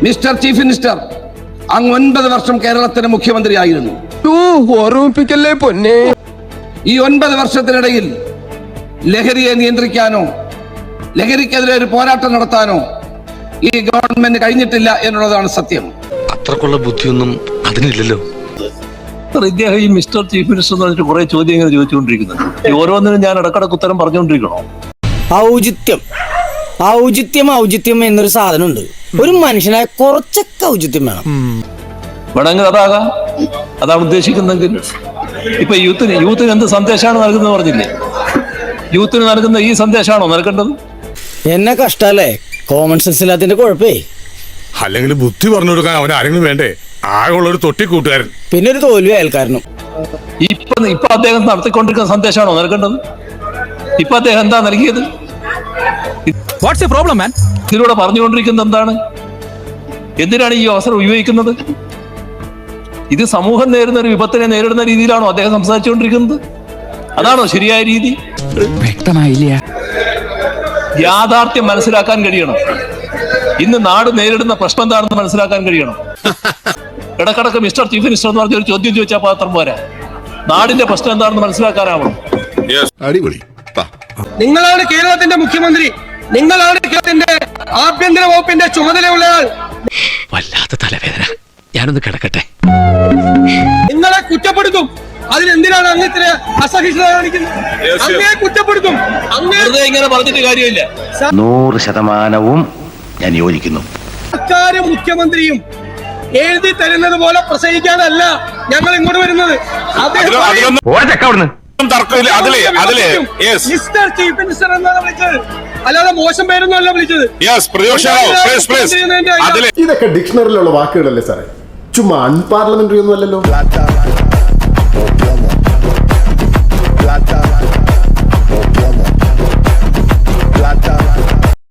Mister chief minister, അങ്ങ് 9 വർഷം കേരളത്തിന്റെ മുഖ്യമന്ത്രിയായിരുന്നു. ഓർമ്മിപ്പിക്കല്ലേ പൊന്നെ. ഈ 9 വർഷത്തിനിടയിൽ ലഹരിയെ നിയന്ത്രിക്കാനോ ലഹരിക്കെതിരെ ഒരു പോരാട്ടം നടത്താനോ ഈ ഗവൺമെന്റ് കഴിഞ്ഞിട്ടില്ല എന്നുള്ളതാണ് സത്യം. അത്രക്കുള്ള ബുദ്ധിയൊന്നും അതിനില്ലല്ലോ. ഇദ്ദേഹം ഈ മിസ്റ്റർ ചീഫ് മിനിസ്റ്റർ എന്ന് പറഞ്ഞിട്ട് കുറെ ചോദ്യങ്ങൾ ചോദിച്ചുകൊണ്ടിരിക്കുന്നത്, ഈ ഓരോന്നിനും ഞാൻ ഇടക്കിടക്ക് ഉത്തരം പറഞ്ഞുകൊണ്ടിരിക്കണോ? ഔചിത്യം എന്നൊരു സാധനമുണ്ട്. ഒരു മനുഷ്യനായ കുറച്ചൊക്കെ ഔചിത്യം വേണം. വേണമെങ്കിൽ അതാകാം, അതാണ് ഉദ്ദേശിക്കുന്നെങ്കിൽ. ഇപ്പൊ യൂത്തിന് എന്ത് സന്ദേശമാണ് നൽകുന്നത് പറഞ്ഞില്ലേ? യൂത്തിന് നൽകുന്ന ഈ സന്ദേശമാണോ നൽകേണ്ടത്? എന്നെ കഷ്ടല്ലേ, കോമൺ സെൻസ് ഇല്ലാത്തതിന്റെ കുഴപ്പേ. അല്ലെങ്കിൽ ബുദ്ധി പറഞ്ഞു കൊടുക്കാൻ അവൻ ആരെങ്കിലും വേണ്ടേ? ആകെയുള്ളൊരു തൊട്ടിക്കൂട്ടുകാരൻ, പിന്നെ ഒരു തോൽവി അയൽക്കാരനും. ഇപ്പൊ അദ്ദേഹം നടത്തിക്കൊണ്ടിരിക്കുന്ന സന്ദേശമാണോ നൽകേണ്ടത്? ഇപ്പൊ അദ്ദേഹം എന്താ നൽകിയത്? ഇതിലൂടെ പറഞ്ഞുകൊണ്ടിരിക്കുന്നത് എന്താണ്? എന്തിനാണ് ഈ അവസരം ഉപയോഗിക്കുന്നത്? ഇത് സമൂഹം നേരിടുന്ന ഒരു വിപത്തിനെ നേരിടുന്ന രീതിയിലാണോ അദ്ദേഹം സംസാരിച്ചുകൊണ്ടിരിക്കുന്നത്? അതാണോ ശരിയായ രീതി? വ്യക്തമായില്ല. യാഥാർത്ഥ്യം മനസ്സിലാക്കാൻ കഴിയണം. ഇന്ന് നാട് നേരിടുന്ന പ്രശ്നം എന്താണെന്ന് മനസ്സിലാക്കാൻ കഴിയണം. ഇടക്കിടക്ക് മിസ്റ്റർ ചീഫ് മിനിസ്റ്റർ എന്ന് പറഞ്ഞ ഒരു ചോദ്യം ചോദിച്ചാൽ പാത്രം പോരാ. നാടിന്റെ പ്രശ്നം എന്താണെന്ന് മനസ്സിലാക്കാനാവണം. അടിപൊളി. നിങ്ങളാണ് കേരളത്തിന്റെ മുഖ്യമന്ത്രി, നിങ്ങളാണ് കേരളത്തിന്റെ ആഭ്യന്തര വകുപ്പിന്റെ ചുമതലയുള്ളയാൾ. വല്ലാത്ത തലവേദന, ഞാനൊന്ന് കിടക്കട്ടെ. നിങ്ങളെ കുറ്റപ്പെടുത്തും. അതിനെന്തിനാണ് അങ്ങ് ഇത്ര അസഹിഷ്ണുത കാണിക്കുന്നത്? അങ്ങയെ കുറ്റപ്പെടുത്തും. വെറുതെ ഇങ്ങനെ പറഞ്ഞിട്ട് കാര്യമില്ല. 100% ഞാൻ യോജിക്കുന്നു. സർക്കാരും മുഖ്യമന്ത്രിയും എഴുതി തരുന്നത് പോലെ പ്രസംഗിക്കാനല്ല ഞങ്ങൾ ഇങ്ങോട്ട് വരുന്നത്. മിസ്റ്റർ ചീഫ് മിനിസ്റ്റർ എന്നാണ് വിളിച്ചത്, അല്ലാതെ മോശം പേരൊന്നും അല്ല വിളിച്ചത്. ഇതൊക്കെ ഡിക്ഷണറിയിലുള്ള വാക്കുകളല്ലേ സാറേ? ചുമ്മാ അൺപാർലമെന്ററി ഒന്നും അല്ലല്ലോ.